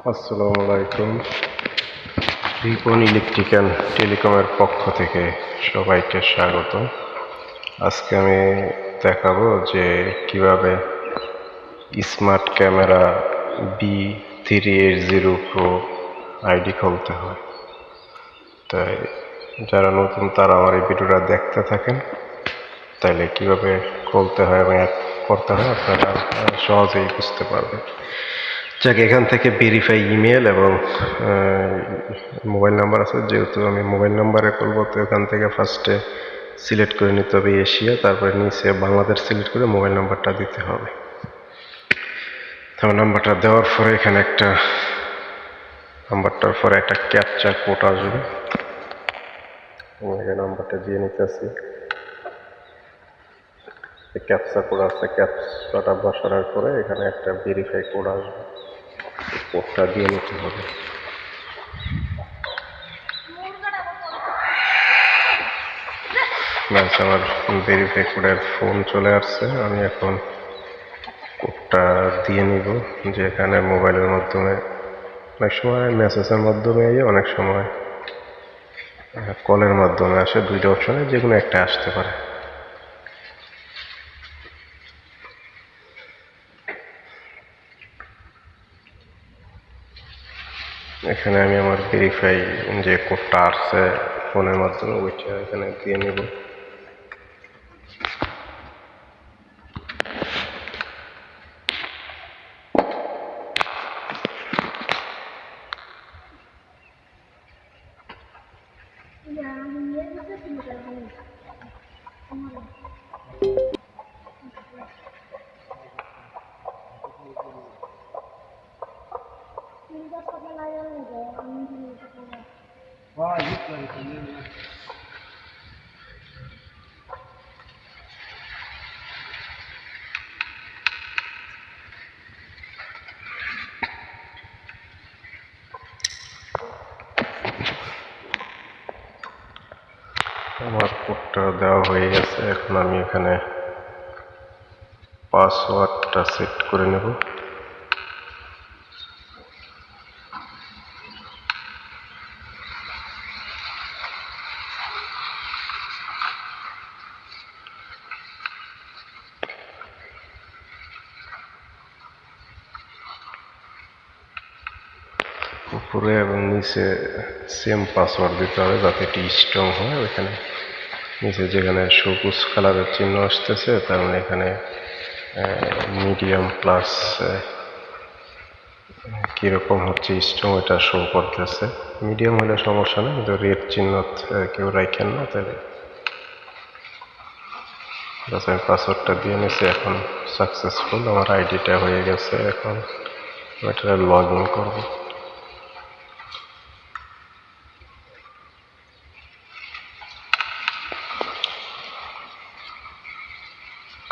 আসসালামু আলাইকুম। Ripon electric and টেলিকমের পক্ষ থেকে সবাইকে স্বাগত। আজকে আমি দেখাবো যে কিভাবে smart camera B380 pro ID খুলতে হয়। তাই যারা নতুন তারা আমার এই ভিডিওটা দেখতে থাকেন, তাইলে কিভাবে খুলতে হয় এবং করতে হয় আপনারা সহজেই বুঝতে পারবেন। যাক, এখান থেকে ভেরিফাই ইমেল এবং মোবাইল নাম্বার আছে, যেহেতু আমি মোবাইল নাম্বারে করবো তো এখান থেকে ফার্স্টে সিলেক্ট করে নিতে হবে এশিয়া, তারপরে নিচে বাংলাদেশ সিলেক্ট করে মোবাইল নাম্বারটা দিতে হবে। তারপর নাম্বারটা দেওয়ার পরে এখানে নাম্বারটার পরে একটা ক্যাপচা কোড আসবে, আমি নাম্বারটা দিয়ে নিতেছি। ক্যাপচা কোড আছে, ক্যাপচাটা বসানোর পরে এখানে একটা ভেরিফাই কোড আসবে, কোডটা দিয়ে নিতে হবে। ব্যাস, আমার ভেরিফাই কোডের ফোন চলে আসছে। আমি এখন কোডটা দিয়ে নিব, যে এখানে মোবাইলের মাধ্যমে অনেক সময় মেসেজের মাধ্যমে অনেক সময় কলের মাধ্যমে আসে, দুইটা অপশনে যে কোনো একটা আসতে পারে। এখানে আমি আমার ভেরিফাই যে কোডটা আসছে ফোনের মাধ্যমে ওইটা এখানে দিয়ে নেব। আমার কোডটা দেওয়া হয়ে গেছে। এখন আমি এখানে পাসওয়ার্ডটা সেট করে নেব। উপরে এবং নিচে সেম পাসওয়ার্ড দিতে হবে যাতে এটি স্ট্রং হয়। ওইখানে নিচে যেখানে সবুজ কালারের চিহ্ন আসতেছে তার মানে এখানে মিডিয়াম প্লাস কীরকম হচ্ছে স্ট্রং ওইটা শো করতেছে। মিডিয়াম হলে সমস্যা নেই, কিন্তু রেড চিহ্ন কেউ রাখেন না। তাহলে আমি পাসওয়ার্ডটা দিয়ে নিয়েছি, এখন সাকসেসফুল আমার আইডিটা হয়ে গেছে। এখন এটা লগ ইন করবো।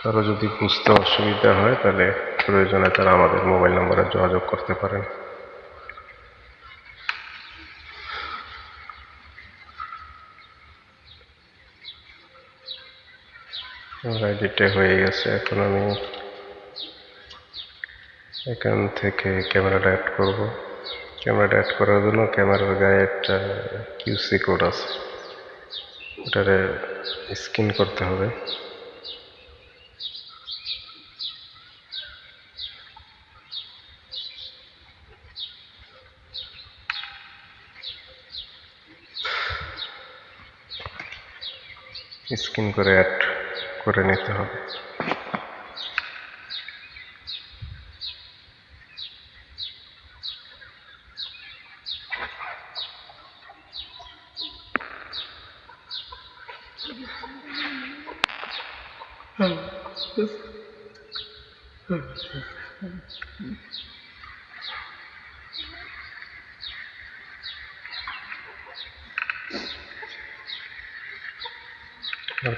কারো যদি বুঝতে অসুবিধা হয় তাহলে প্রয়োজনে তারা আমাদের মোবাইল নম্বরে যোগাযোগ করতে পারেন। আইডিটা হয়ে গেছে। এখন আমি এখান থেকে ক্যামেরাটা অ্যাড করব। ক্যামেরাটা অ্যাড করার জন্য ক্যামেরার গায়ে একটা কিউসি কোড আছে, ওটারে স্ক্যান করতে হবে। স্ক্যান করে অ্যাড করে নিতে হবে।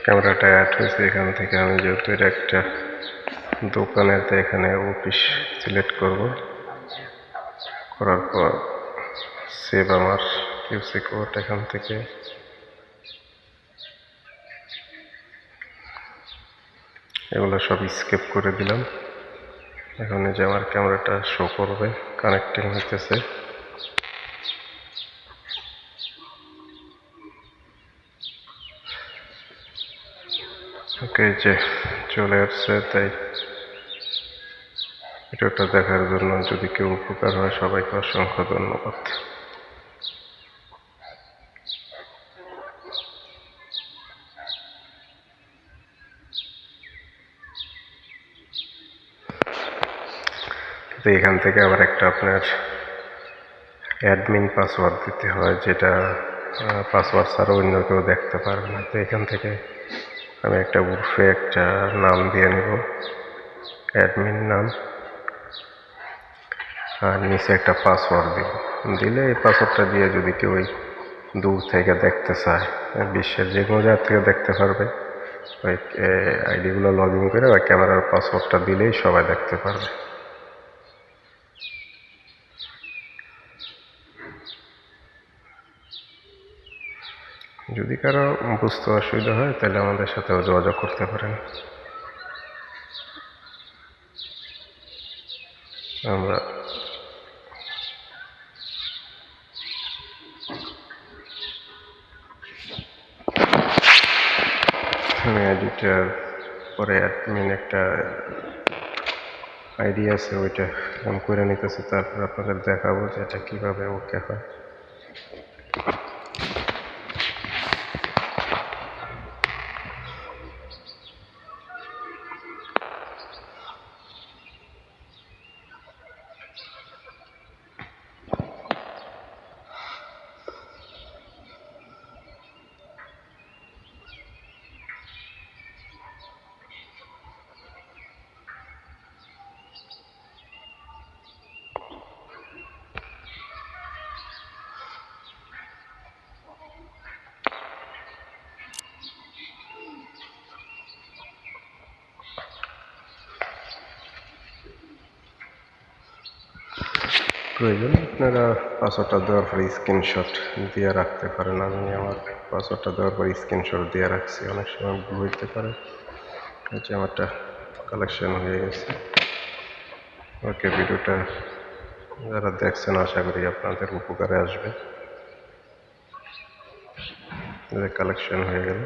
ক্যামেরাটা অ্যাড হয়েছে। এখান থেকে আমি যেহেতু এটা একটা দোকানের, তো এখানে অফিস সিলেক্ট করব। করার পর সেভ আমার কিউসি কোড, এখান থেকে এগুলো সব স্কেপ করে দিলাম। এখন এই যে আমার ক্যামেরাটা শো করবে, কানেক্টিং হইতেছে। ওকে, যে চলে আসছে। তাই ভিডিওটা দেখার জন্য যদি কেউ উপকার হয়, সবাইকে অসংখ্য ধন্যবাদ। তো এখান থেকে আবার একটা আপনার অ্যাডমিন পাসওয়ার্ড দিতে হয়, যেটা পাসওয়ার্ড ছাড়া অন্য কেউ দেখতে পারবে না। তো এখান থেকে আমি একটা উর্ফে একটা নাম দিয়ে নেব, অ্যাডমিন নাম, আর নিচে একটা পাসওয়ার্ড দিব। দিলে এই পাসওয়ার্ডটা দিয়ে যদি কেউ ওই দূর থেকে দেখতে চায়, বিশ্বের যে কোনো জায়গা থেকে দেখতে পারবে। ওই আইডিগুলো লগ ইন করে ওই ক্যামেরার পাসওয়ার্ডটা দিলেই সবাই দেখতে পারবে। যদি কারো বুঝতে অসুবিধা হয় তাহলে আমাদের সাথেও যোগাযোগ করতে পারেন। আমরা আইডিটার পরে অ্যাডমিন একটা আইডি আছে, ওইটা অন করে নিতেছি, তারপর আপনাদের দেখাবো যে এটা কীভাবে ওকে হয়। প্রয়োজনে আপনারা পাসওয়ার্ডটা দেওয়ার পরে স্ক্রিনশট দিয়ে রাখতে পারেন। আমি আমার পাসওয়ার্ডটা দেওয়ার পরে স্ক্রিনশট দিয়ে রাখছি, অনেক সময় ভুল হইতে পারে। হচ্ছে আমারটা কালেকশন হয়ে গেছে। ওকে, ভিডিওটা যারা দেখছেন আশা করি আপনাদের উপকারে আসবে। কালেকশন হয়ে গেল।